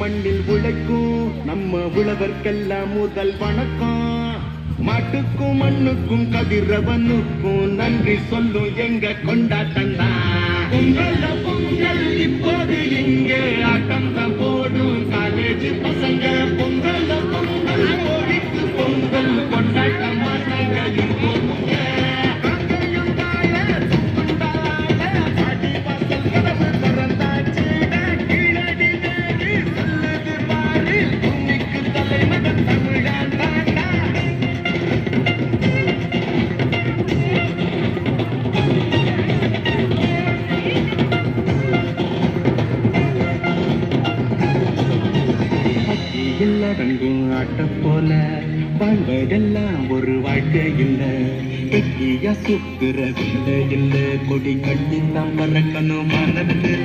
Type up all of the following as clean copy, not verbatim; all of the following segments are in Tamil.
மண்ணில் உழைக்கும் நம்ம உழவர்க்கெல்லாம் முதல் வணக்கம். மாட்டுக்கும் மண்ணுக்கும் கதிரவனுக்கும் நன்றி சொல்லும் எங்க கொண்டாட்டம் தான். பொங்கல் இப்போது இங்கே ஆட்டம் தான் போடும் காலேஜ் பசங்க. பொங்கல் ஓடிக்கு பொங்கல் கொண்டாட்டம் எல்லாரங்கும் ஆட்ட போல வாழ்வதெல்லாம் ஒரு வாழ்க்கை இல்ல. வெற்றியா சுத்துறதில்லை இல்ல, கொடி கட்டி தான் பறக்கணும் மனத்துல.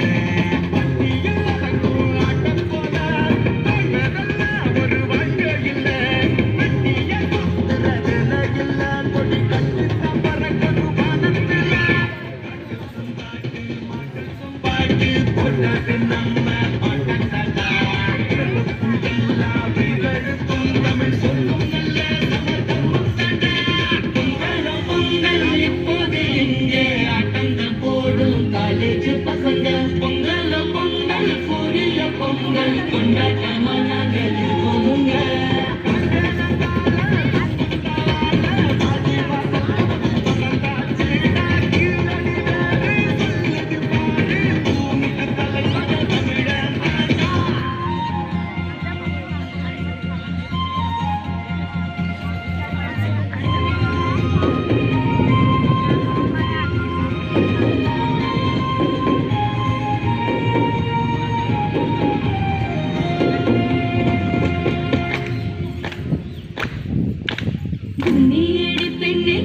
கும்மியடி பெண்ணே